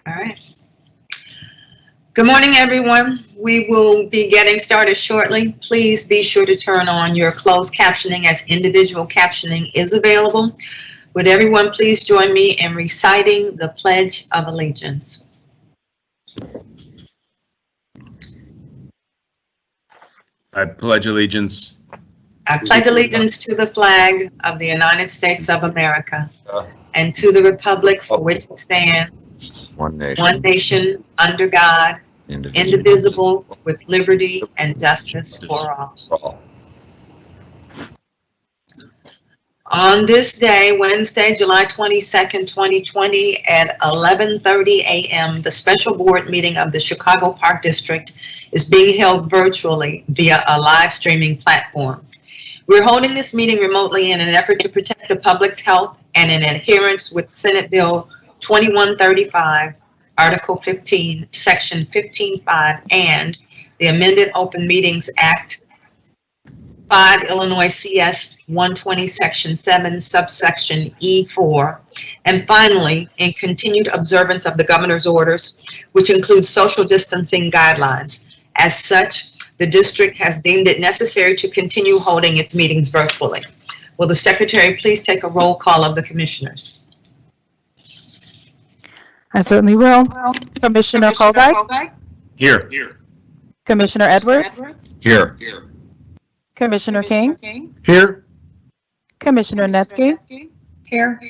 All right. Good morning, everyone. We will be getting started shortly. Please be sure to turn on your closed captioning as individual captioning is available. Would everyone please join me in reciting the Pledge of Allegiance? I pledge allegiance. I pledge allegiance to the flag of the United States of America and to the republic for which it stands, one nation, under God, indivisible, with liberty and justice for all. On this day, Wednesday, July 22nd, 2020, at 11:30 a.m., the special board meeting of the Chicago Park District is being held virtually via a live streaming platform. We're holding this meeting remotely in an effort to protect the public's health and in adherence with Senate Bill 2135, Article 15, Section 15.5, and the amended Open Meetings Act 5 Illinois CS 120, Section 7, subsection E4, and finally, in continued observance of the governor's orders, which include social distancing guidelines. As such, the district has deemed it necessary to continue holding its meetings virtually. Will the secretary please take a roll call of the commissioners? I certainly will. Commissioner Colbeck? Here. Commissioner Edwards? Here. Commissioner King? Here. Commissioner Netsky? Here.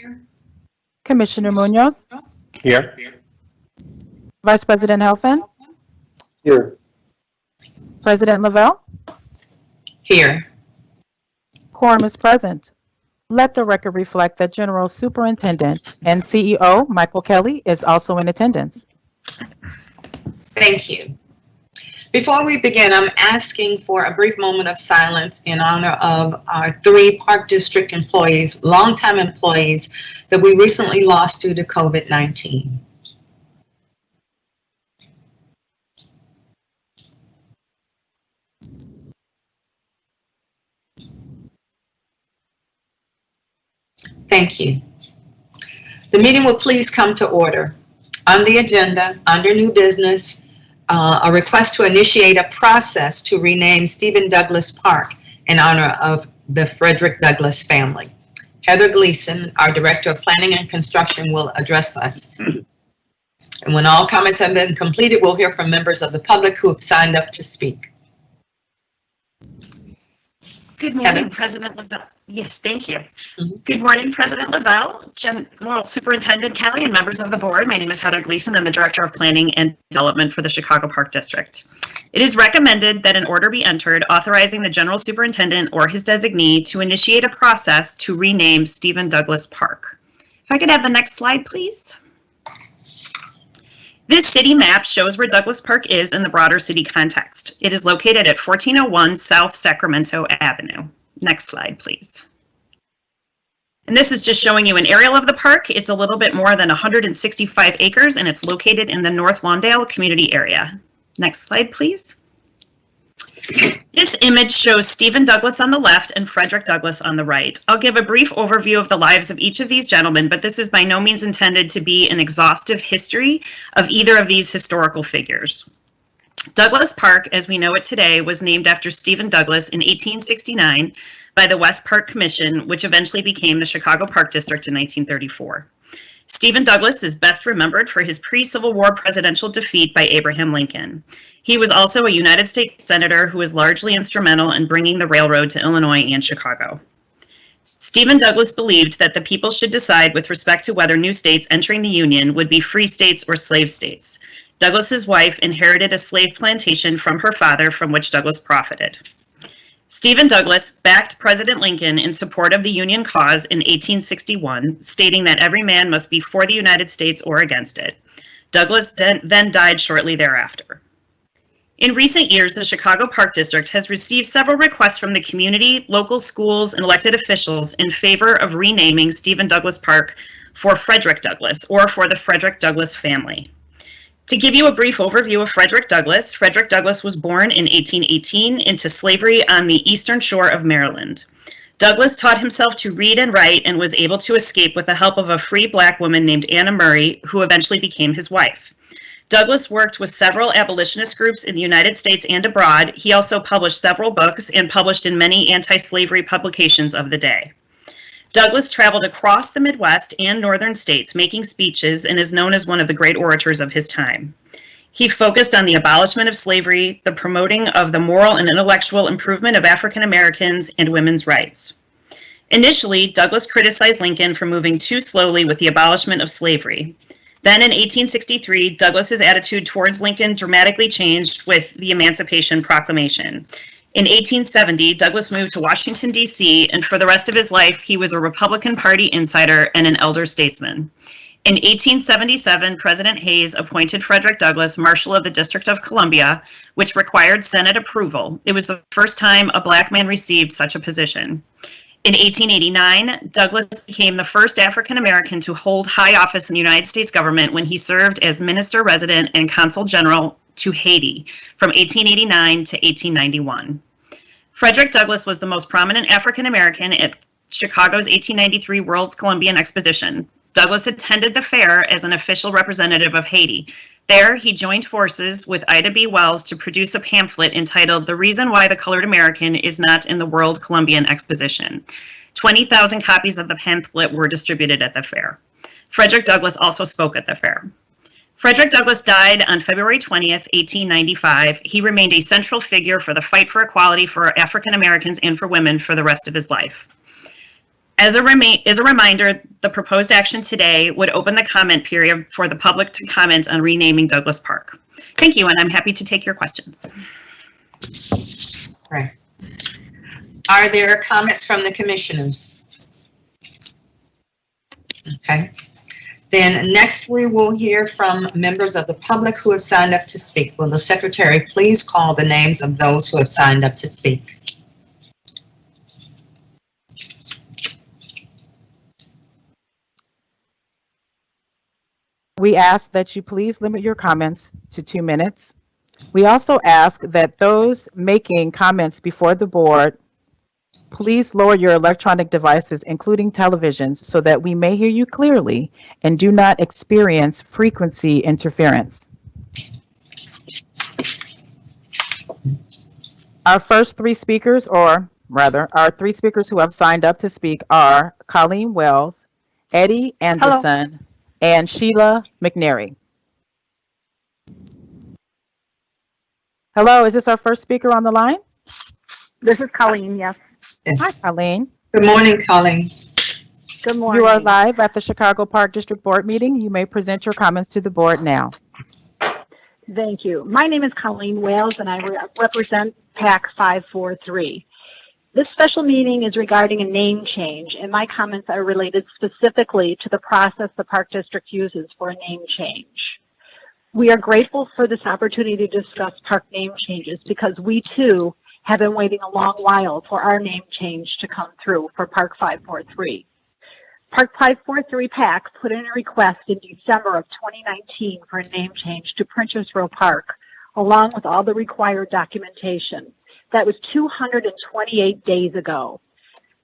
Commissioner Munoz? Here. Vice President Helfand? Here. President Lavelle? Here. Quorum is present. Let the record reflect that General Superintendent and CEO Michael Kelly is also in attendance. Thank you. Before we begin, I'm asking for a brief moment of silence in honor of our 3 Park District employees, longtime employees, that we recently lost due to COVID-19. Thank you. The meeting will please come to order. On the agenda, under new business, a request to initiate a process to rename Stephen Douglas Park in honor of the Frederick Douglass family. Heather Gleason, our Director of Planning and Construction, will address us. And when all comments have been completed, we'll hear from members of the public who have signed up to speak. Good morning, Heather? President Lavelle. Yes, thank you. Good morning, President Lavelle, General Superintendent Kelly, and members of the board. My name is Heather Gleason. I'm the Director of Planning and Development for the Chicago Park District. It is recommended that an order be entered authorizing the General Superintendent or his designee to initiate a process to rename Stephen Douglas Park. If I could have the next slide, please. This city map shows where Douglas Park is in the broader city context. It is located at 1401 South Sacramento Avenue. Next slide, please. And this is just showing you an aerial of the park. It's a little bit more than 165 acres, and it's located in the North Lawndale community area. Next slide, please. This image shows Stephen Douglas on the left and Frederick Douglass on the right. I'll give a brief overview of the lives of each of these gentlemen, but this is by no means intended to be an exhaustive history of either of these historical figures. Douglas Park, as we know it today, was named after Stephen Douglas in 1869 by the West Park Commission, which eventually became the Chicago Park District in 1934. Stephen Douglas is best remembered for his pre-Civil War presidential defeat by Abraham Lincoln. He was also a United States Senator who was largely instrumental in bringing the railroad to Illinois and Chicago. Stephen Douglas believed that the people should decide with respect to whether new states entering the Union would be free states or slave states. Douglas's wife inherited a slave plantation from her father, from which Douglas profited. Stephen Douglas backed President Lincoln in support of the Union cause in 1861, stating that every man must be for the United States or against it. Douglas then died shortly thereafter. In recent years, the Chicago Park District has received several requests from the community, local schools, and elected officials in favor of renaming Stephen Douglas Park for Frederick Douglass, or for the Frederick Douglass family. To give you a brief overview of Frederick Douglass was born in 1818 into slavery on the eastern shore of Maryland. Douglas taught himself to read and write and was able to escape with the help of a free Black woman named Anna Murray, who eventually became his wife. Douglas worked with several abolitionist groups in the United States and abroad. He also published several books and published in many anti-slavery publications of the day. Douglas traveled across the Midwest and northern states making speeches and is known as one of the great orators of his time. He focused on the abolishment of slavery, the promoting of the moral and intellectual improvement of African Americans, and women's rights. Initially, Douglas criticized Lincoln for moving too slowly with the abolishment of slavery. Then in 1863, Douglas's attitude towards Lincoln dramatically changed with the Emancipation Proclamation. In 1870, Douglas moved to Washington, D.C., and for the rest of his life, he was a Republican Party insider and an elder statesman. In 1877, President Hayes appointed Frederick Douglass Marshal of the District of Columbia, which required Senate approval. It was the first time a Black man received such a position. In 1889, Douglas became the first African American to hold high office in the United States government when he served as Minister Resident and Consul General to Haiti from 1889 to 1891. Frederick Douglass was the most prominent African American at Chicago's 1893 World's Columbian Exposition. Douglass attended the fair as an official representative of Haiti. There, he joined forces with Ida B. Wells to produce a pamphlet entitled "The Reason Why the Colored American is Not in the World Columbian Exposition." 20,000 copies of the pamphlet were distributed at the fair. Frederick Douglass also spoke at the fair. Frederick Douglass died on February 20th, 1895. He remained a central figure for the fight for equality for African Americans and for women for the rest of his life. As a reminder, the proposed action today would open the comment period for the public to comment on renaming Douglas Park. Thank you, and I'm happy to take your questions. Right. Are there comments from the commissioners? Okay. Then next we will hear from members of the public who have signed up to speak. Will the secretary please call the names of those who have signed up to speak? We ask that you please limit your comments to 2 minutes. We also ask that those making comments before the board, please lower your electronic devices, including televisions, so that we may hear you clearly and do not experience frequency interference. Our first 3 speakers, or rather, our 3 speakers who have signed up to speak are Colleen Wells, Eddie Anderson, and Sheila McNary. Hello, is this our first speaker on the line? This is Colleen, yes. Hi, Colleen. Good morning, Colleen. Good morning. You are live at the Chicago Park District Board meeting. You may present your comments to the board now. Thank you. My name is Colleen Wales, and I represent PAC 543. This special meeting is regarding a name change, and my comments are related specifically to the process the Park District uses for a name change. We are grateful for this opportunity to discuss park name changes because we, too, have been waiting a long while for our name change to come through for Park 543. Park 543 PAC put in a request in December of 2019 for a name change to Princersville Park, along with all the required documentation. That was 228 days ago.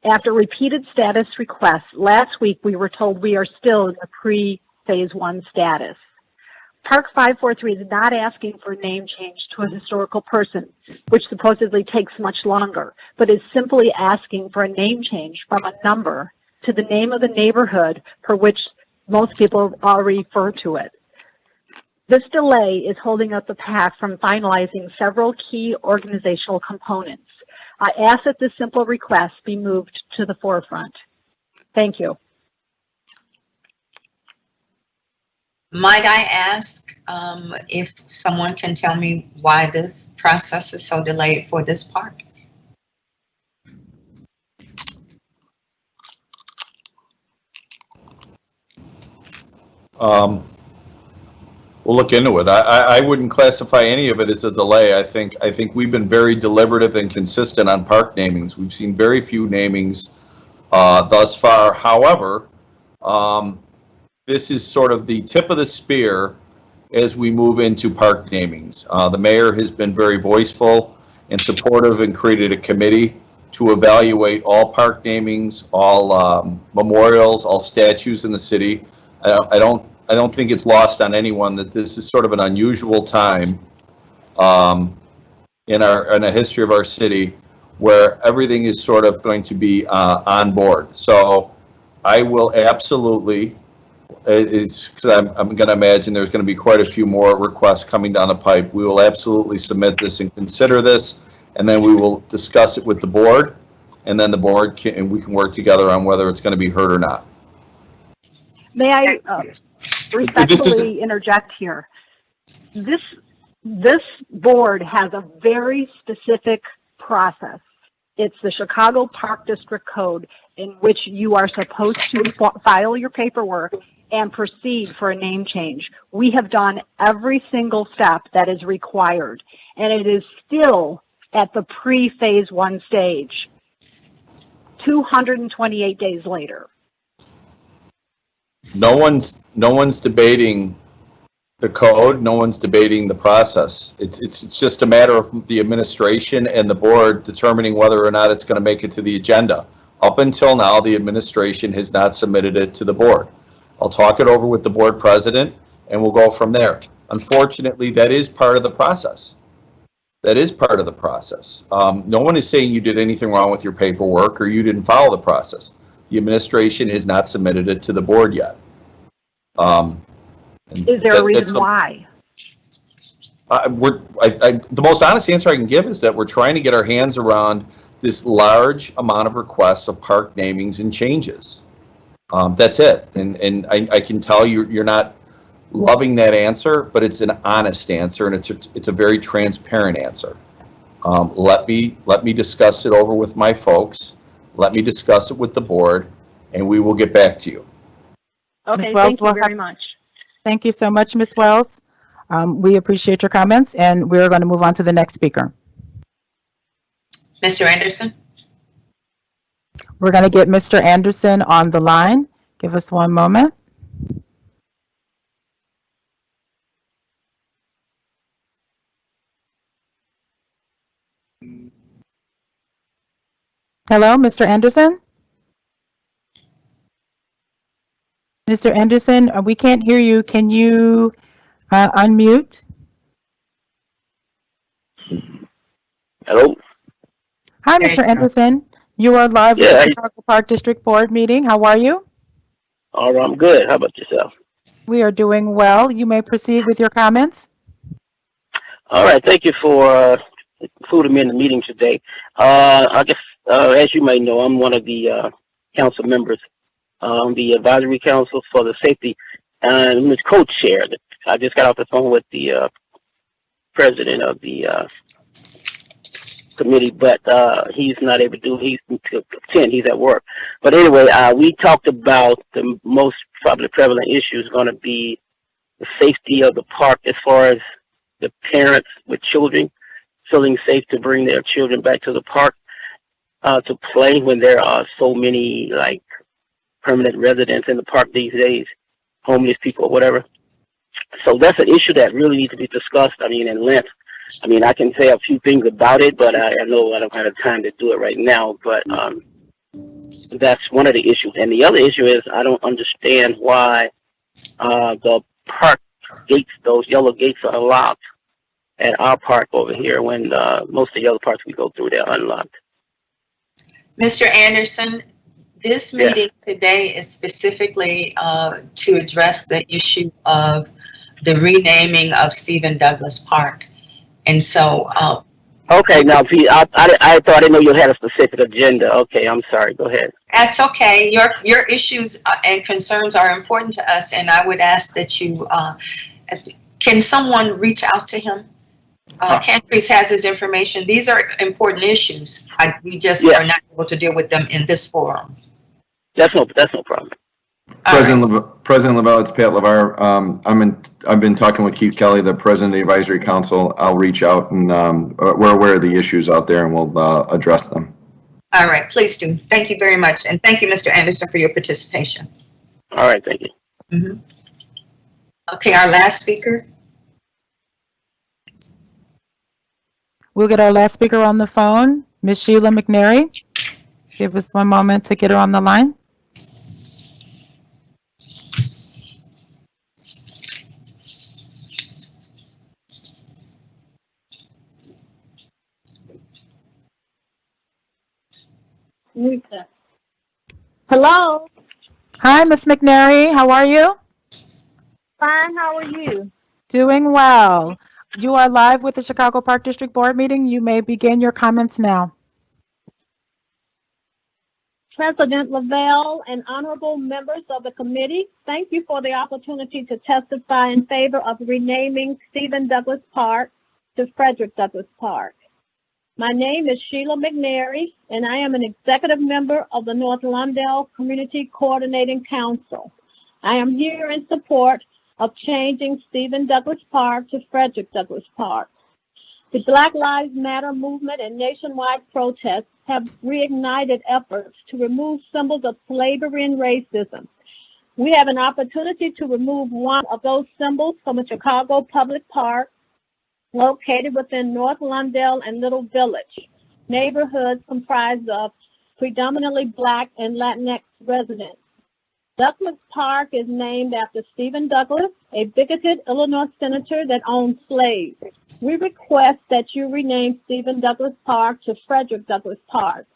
After repeated status requests, last week we were told we are still in the pre-phase 1 status. Park 543 is not asking for a name change to a historical person, which supposedly takes much longer, but is simply asking for a name change from a number to the name of the neighborhood for which most people all refer to it. This delay is holding up the PAC from finalizing several key organizational components. I ask that this simple request be moved to the forefront. Thank you. Might I ask if someone can tell me why this process is so delayed for this park? We'll look into it. I wouldn't classify any of it as a delay. I think we've been very deliberative and consistent on park namings. We've seen very few namings thus far. However, this is sort of the tip of the spear as we move into park namings. The mayor has been very voiceful and supportive and created a committee to evaluate all park namings, all memorials, all statues in the city. I don't think it's lost on anyone that this is sort of an unusual time in a history of our city where everything is sort of going to be on board. So I will absolutely, because I'm going to imagine there's going to be quite a few more requests coming down the pipe. We will absolutely submit this and consider this, and then we will discuss it with the board, and then the board and we can work together on whether it's going to be heard or not. May I respectfully interject here? This board has a very specific process. It's the Chicago Park District Code in which you are supposed to file your paperwork and proceed for a name change. We have done every single step that is required, and it is still at the pre-phase 1 stage, 228 days later. No one's debating the code. No one's debating the process. It's just a matter of the administration and the board determining whether or not it's going to make it to the agenda. Up until now, the administration has not submitted it to the board. I'll talk it over with the board president, and we'll go from there. Unfortunately, that is part of the process. That is part of the process. No one is saying you did anything wrong with your paperwork or you didn't follow the process. The administration has not submitted it to the board yet. Is there a reason why? The most honest answer I can give is that we're trying to get our hands around this large amount of requests of park namings and changes. That's it. And I can tell you're not loving that answer, but it's an honest answer, and it's a very transparent answer. Let me discuss it over with my folks. Let me discuss it with the board, and we will get back to you. Okay, Wells, thank you very much. Thank you so much, Ms. Wells. We appreciate your comments, and we're going to move on to the next speaker. Mr. Anderson? We're going to get Mr. Anderson on the line. Give us one moment. Hello, Mr. Anderson? Mr. Anderson, we can't hear you. Can you unmute? Hello? Hi, Mr. Anderson. You are live with the Chicago Park District Board meeting. How are you? All right, I'm good. How about yourself? We are doing well. You may proceed with your comments. All right, thank you for including me in the meeting today. I guess, as you may know, I'm one of the council members on the advisory council for the safety, and I'm the co-chair. I just got off the phone with the president of the committee, but he's not able to attend. He's at work. But anyway, we talked about the most probably prevalent issue is going to be the safety of the park as far as the parents with children feeling safe to bring their children back to the park to play when there are so many like permanent residents in the park these days, homeless people or whatever. So that's an issue that really needs to be discussed, I mean, in length. I mean, I can say a few things about it, but I know I don't have the time to do it right now, but that's one of the issues. And the other issue is I don't understand why the park gates, those yellow gates, are locked at our park over here when most of the other parks we go through, they're unlocked. Mr. Anderson, this meeting today is specifically to address the issue of the renaming of Stephen Douglas Park. And so... okay, now, Pete, I thought I didn't know you had a specific agenda. Okay, I'm sorry. Go ahead. That's okay. Your issues and concerns are important to us, and I would ask that you... can someone reach out to him? Cantries has his information. These are important issues. We just are not able to deal with them in this forum. That's no problem. President Lavelle, it's Pat LeVar. I've been talking with Keith Kelly, the president of the advisory council. I'll reach out, and we're aware of the issues out there, and we'll address them. All right, please do. Thank you very much, and thank you, Mr. Anderson, for your participation. All right, thank you. Mm-hmm. Okay, our last speaker. We'll get our last speaker on the phone. Ms. Sheila McNary, give us one moment to get her on the line. Hello, Hi, Ms. McNary, how are you? fine, how are you? Doing well. You are live with the Chicago Park District Board meeting. You may begin your comments now. President Lavelle and honorable members of the committee, thank you for the opportunity to testify in favor of renaming Stephen Douglas Park to Frederick Douglass Park. My name is Sheila McNary, and I am an executive member of the North Lawndale Community Coordinating Council. I am here in support of changing Stephen Douglas Park to Frederick Douglass Park. The Black Lives Matter movement and nationwide protests have reignited efforts to remove symbols of slavery and racism. We have an opportunity to remove one of those symbols from a Chicago public park located within North Lawndale and Little Village, neighborhoods comprised of predominantly Black and Latinx residents. Douglas Park is named after Stephen Douglas, a bigoted Illinois senator that owned slaves. We request that you rename Stephen Douglas Park to Frederick Douglass Park.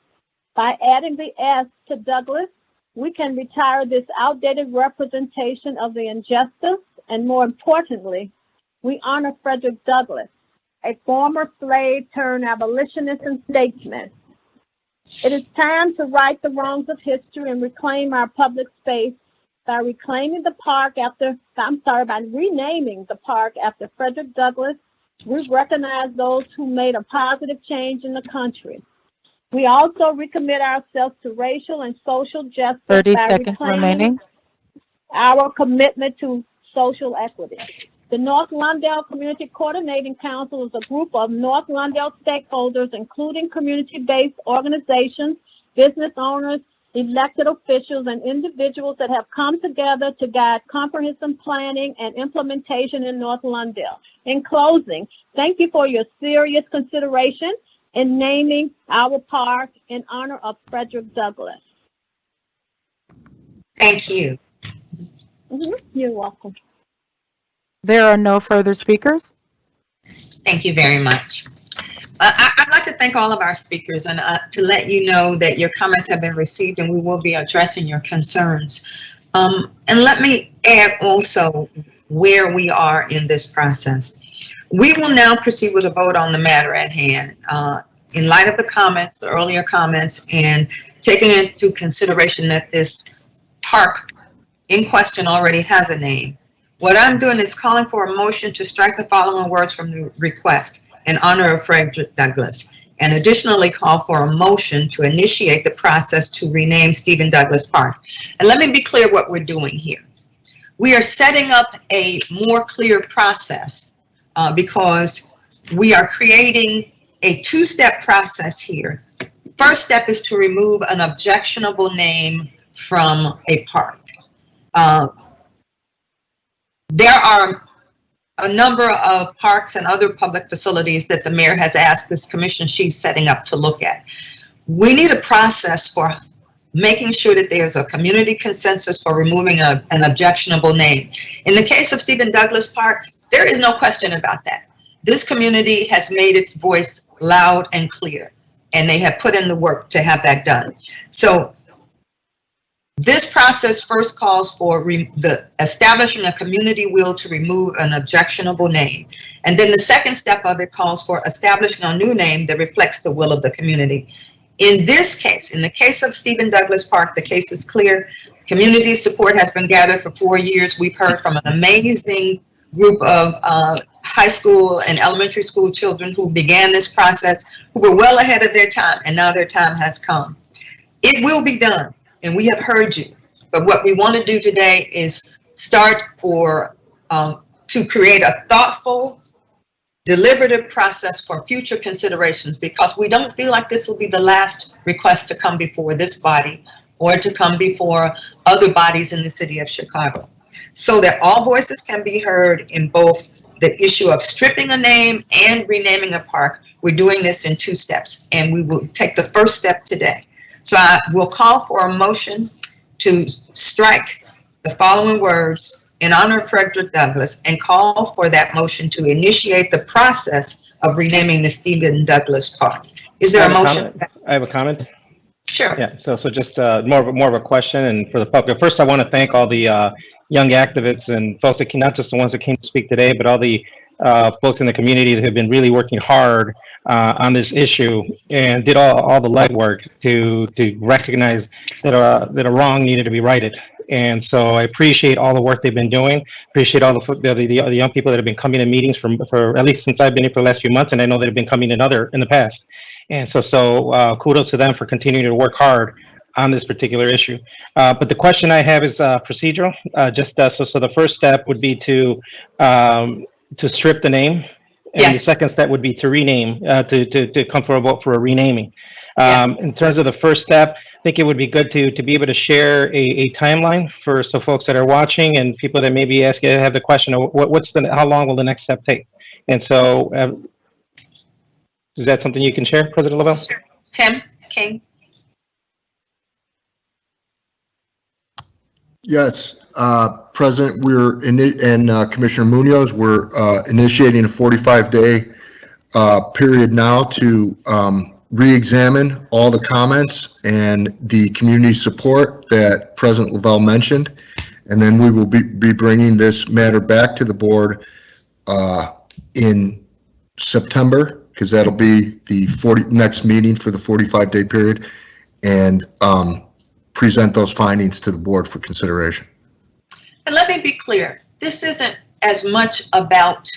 By adding the S to Douglas, we can retire this outdated representation of the injustice, and more importantly, we honor Frederick Douglass, a former slave turned abolitionist and statesman. It is time to right the wrongs of history and reclaim our public space by renaming the park after Frederick Douglass. We recognize those who made a positive change in the country. We also recommit ourselves to racial and social justice 30 by seconds reclaiming remaining. our commitment to social equity. The North Lawndale Community Coordinating Council is a group of North Lawndale stakeholders, including community-based organizations, business owners, elected officials, and individuals that have come together to guide comprehensive planning and implementation in North Lawndale. In closing, thank you for your serious consideration in naming our park in honor of Frederick Douglass. Thank you. You're welcome. There are no further speakers. Thank you very much. I'd like to thank all of our speakers and to let you know that your comments have been received and we will be addressing your concerns. And let me add also where we are in this process. We will now proceed with a vote on the matter at hand. In light of the comments, the earlier comments, and taking into consideration that this park in question already has a name, what I'm doing is calling for a motion to strike the following words from the request in honor of Frederick Douglass, and additionally call for a motion to initiate the process to rename Stephen Douglas Park. And let me be clear what we're doing here. We are setting up a more clear process because we are creating a two-step process here. First step is to remove an objectionable name from a park. There are a number of parks and other public facilities that the mayor has asked this commission she's setting up to look at. We need a process for making sure that there's a community consensus for removing an objectionable name. In the case of Stephen Douglas Park, there is no question about that. This community has made its voice loud and clear, and they have put in the work to have that done. So this process first calls for establishing a community will to remove an objectionable name. And then the second step of it calls for establishing a new name that reflects the will of the community. In this case, in the case of Stephen Douglas Park, the case is clear. Community support has been gathered for 4 years. We've heard from an amazing group of high school and elementary school children who began this process, who were well ahead of their time, and now their time has come. It will be done. And we have heard you, but what we want to do today is start to create a thoughtful, deliberative process for future considerations, because we don't feel like this will be the last request to come before this body or to come before other bodies in the city of Chicago, so that all voices can be heard in both the issue of stripping a name and renaming a park. We're doing this in 2 steps, and we will take the first step today. So I will call for a motion to strike the following words in honor of Frederick Douglass and call for that motion to initiate the process of renaming the Stephen Douglas Park. Is there a motion? I have a comment. Sure. Yeah, so just more of a question and for the public. First, I want to thank all the young activists and folks that came, not just the ones that came to speak today, but all the folks in the community that have been really working hard on this issue and did all the legwork to recognize that a wrong needed to be righted. And so I appreciate all the work they've been doing. Appreciate all the young people that have been coming to meetings for at least since I've been here for the last few months, and I know that have been coming in the past. And so kudos to them for continuing to work hard on this particular issue. But the question I have is procedural. So the first step would be to strip the name. And Yes. the second step would be to rename, to come for a vote for a renaming. Yes. In terms of the first step, I think it would be good to be able to share a timeline for so folks that are watching and people that maybe have the question of how long will the next step take? And so, is that something you can share, President Lavelle? Tim King? Yes, President, and Commissioner Munoz, we're initiating a 45-day period now to re-examine all the comments and the community support that President Lavelle mentioned. And then we will be bringing this matter back to the board in September, because that'll be the next meeting for the 45-day period, and present those findings to the board for consideration. And let me be clear, this isn't as much about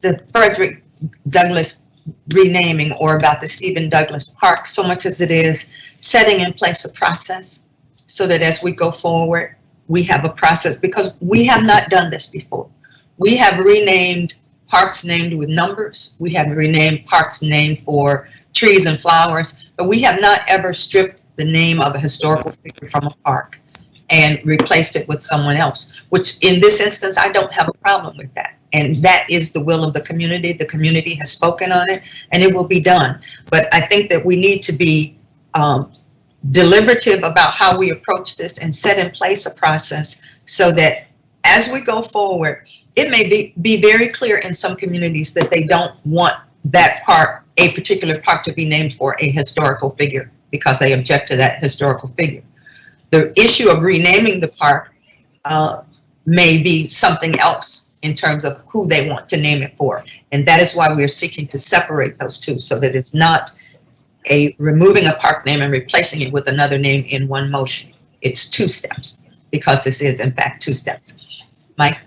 the Frederick Douglass renaming or about the Stephen Douglas Park so much as it is setting in place a process so that as we go forward, we have a process, because we have not done this before. We have renamed parks named with numbers. We have renamed parks named for trees and flowers, but we have not ever stripped the name of a historical figure from a park and replaced it with someone else, which in this instance, I don't have a problem with that. And that is the will of the community. The community has spoken on it, and it will be done. But I think that we need to be deliberative about how we approach this and set in place a process so that as we go forward, it may be very clear in some communities that they don't want that park, a particular park, to be named for a historical figure because they object to that historical figure. The issue of renaming the park may be something else in terms of who they want to name it for. And that is why we're seeking to separate those two so that it's not removing a park name and replacing it with another name in one motion. It's 2 steps, because this is in fact 2 steps. Mike?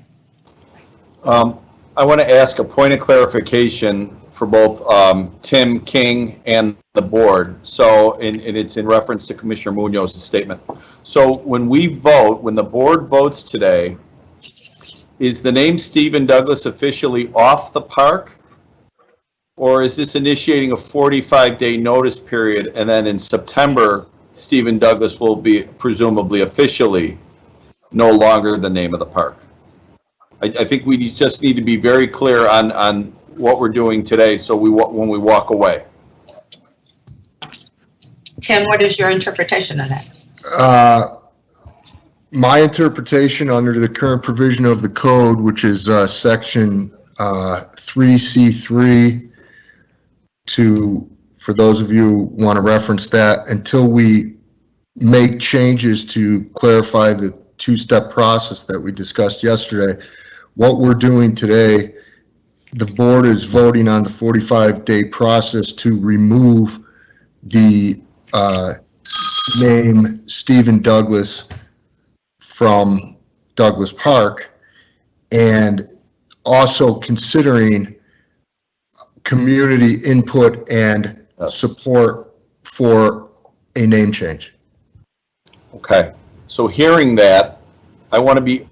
I want to ask a point of clarification for both Tim King and the board. So, and it's in reference to Commissioner Munoz's statement. So when we vote, when the board votes today, is the name Stephen Douglas officially off the park? Or is this initiating a 45-day notice period, and then in September, Stephen Douglas will be presumably officially no longer the name of the park? I think we just need to be very clear on what we're doing today, so when we walk away. Tim, what is your interpretation of that? My interpretation under the current provision of the code, which is section 3C3, for those of you who want to reference that, until we make changes to clarify the 2-step process that we discussed yesterday, what we're doing today, the board is voting on the 45-day process to remove the name Stephen Douglas from Douglas Park, and also considering community input and support for a name change. Okay, so hearing that, I want to be,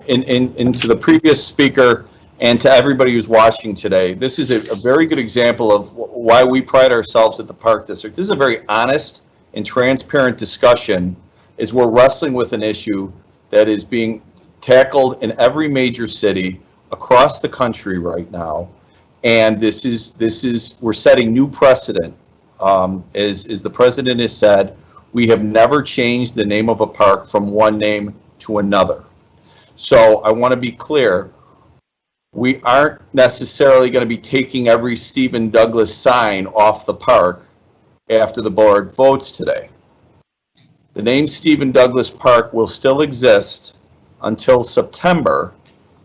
into the previous speaker and to everybody who's watching today, this is a very good example of why we pride ourselves at the Park District. This is a very honest and transparent discussion as we're wrestling with an issue that is being tackled in every major city across the country right now. And we're setting new precedent. As the president has said, we have never changed the name of a park from one name to another. So I want to be clear, we aren't necessarily going to be taking every Stephen Douglas sign off the park after the board votes today. The name Stephen Douglas Park will still exist until September,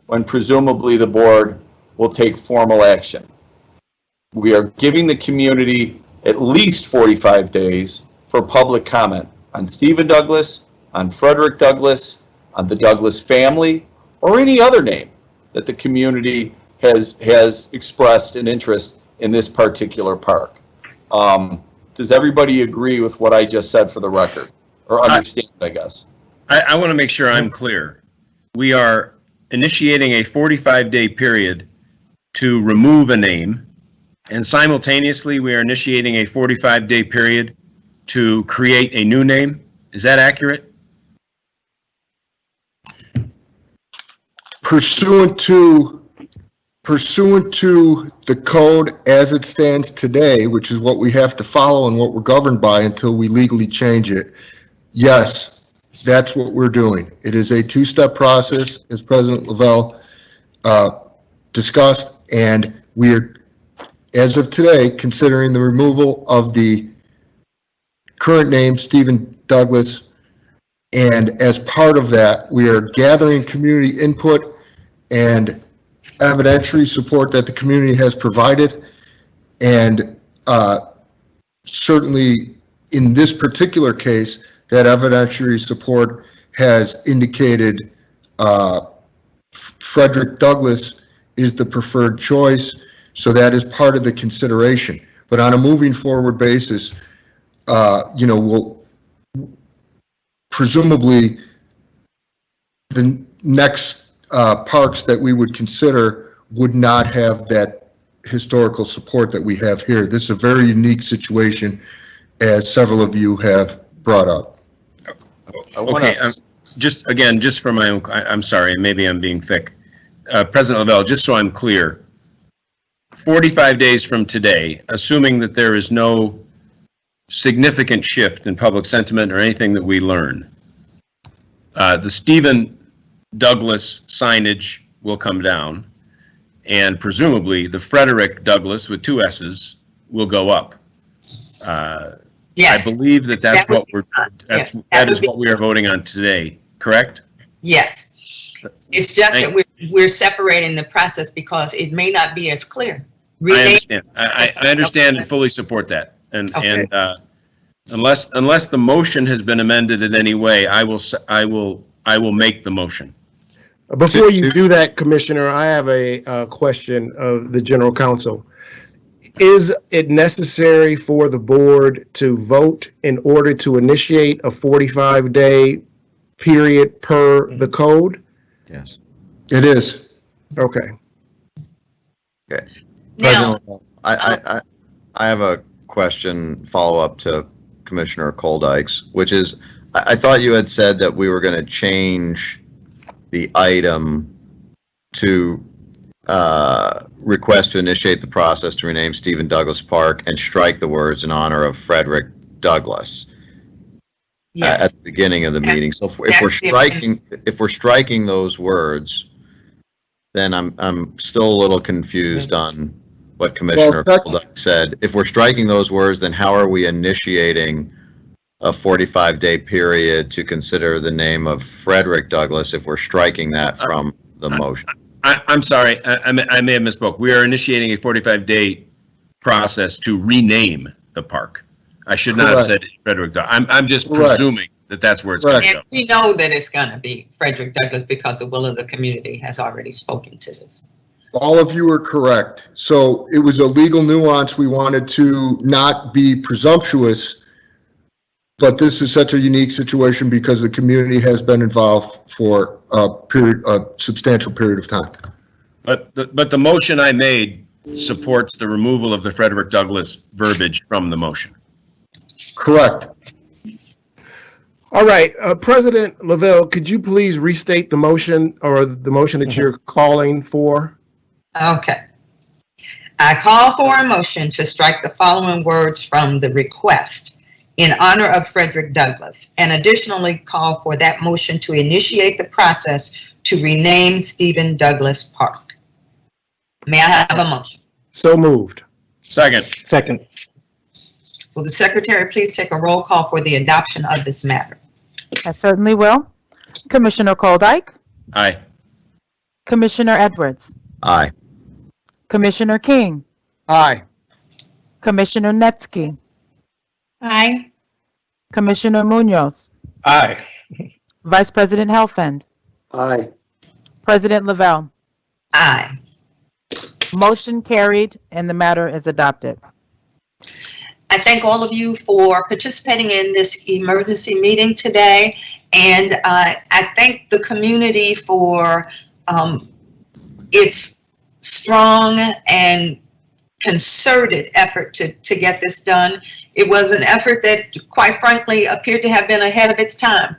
when presumably the board will take formal action. We are giving the community at least 45 days for public comment on Stephen Douglas, on Frederick Douglas, on the Douglas family, or any other name that the community has expressed an interest in this particular park. Does everybody agree with what I just said for the record? Or understand, I guess? I want to make sure I'm clear. We are initiating a 45-day period to remove a name, and simultaneously we are initiating a 45-day period to create a new name. Is that accurate? Pursuant to the code as it stands today, which is what we have to follow and what we're governed by until we legally change it, yes, that's what we're doing. It is a two-step process, as President Lavelle discussed, and we are, as of today, considering the removal of the current name, Stephen Douglas, and as part of that, we are gathering community input and evidentiary support that the community has provided, and certainly in this particular case, that evidentiary support has indicated Frederick Douglass is the preferred choice, so that is part of the consideration. But on a moving forward basis, we'll presumably the next parks that we would consider would not have that historical support that we have here. This is a very unique situation, as several of you have brought up. Okay, just for my own, I'm sorry, maybe I'm being thick. President Lavelle, just so I'm clear, 45 days from today, assuming that there is no significant shift in public sentiment or anything that we learn, the Stephen Douglas signage will come down, and presumably the Frederick Douglass with two S's will go up. Yes. I believe that's what we're, that is what we are voting on today, correct? Yes. It's just that we're separating the process because it may not be as clear. I understand. I understand and fully support that. And unless the motion has been amended in any way, I will make the motion. Before you do that, Commissioner, I have a question of the General Counsel. Is it necessary for the board to vote in order to initiate a 45-day period per the code? Yes. It is. Okay. Okay. Now, I have a question follow-up to Commissioner Koldykes, which is, I thought you had said that we were going to change the item to request to initiate the process to rename Stephen Douglas Park and strike the words in honor of Frederick Douglass at the beginning of the meeting. So if we're striking those words, then I'm still a little confused on what Commissioner Koldykes said. If we're striking those words, then how are we initiating a 45-day period to consider the name of Frederick Douglass if we're striking that from the motion? I'm sorry, I may have misspoke. We are initiating a 45-day process to rename the park. I should not have said Frederick Douglass. I'm just presuming that that's where it's going to go. And we know that it's going to be Frederick Douglass because the will of the community has already spoken to this. All of you are correct. So it was a legal nuance. We wanted to not be presumptuous, but this is such a unique situation because the community has been involved for a substantial period of time. But the motion I made supports the removal of the Frederick Douglass verbiage from the motion. Correct. All right, President Lavelle, could you please restate the motion or the motion that you're calling for? Okay. I call for a motion to strike the following words from the request in honor of Frederick Douglass, and additionally call for that motion to initiate the process to rename Stephen Douglas Park. May I have a motion? So moved. Second. Second. Will the secretary please take a roll call for the adoption of this matter? I certainly will. Commissioner Koldyke, Aye. Commissioner Edwards, Aye. Commissioner King, Aye. Commissioner Netsky, Aye. Commissioner Munoz, Aye. Vice President Helfand, Aye. President Lavelle. Aye. Motion carried and the matter is adopted. I thank all of you for participating in this emergency meeting today, and I thank the community for its strong and concerted effort to get this done. It was an effort that, quite frankly, appeared to have been ahead of its time.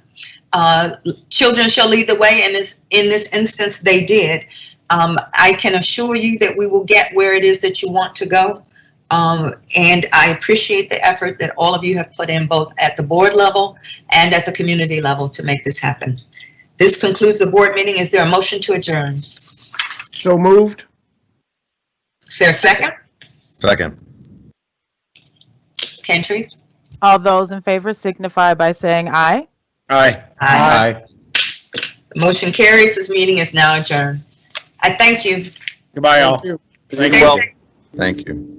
Children shall lead the way, and in this instance, they did. I can assure you that we will get where it is that you want to go. And I appreciate the effort that all of you have put in, both at the board level and at the community level, to make this happen. This concludes the board meeting. Is there a motion to adjourn? So moved. Is there a second? Second. Kentries? All those in favor signify by saying aye. Aye. Aye. The motion carries. This meeting is now adjourned. I thank you. Goodbye, all. Thank you. Thank you. Stay safe. Thank you.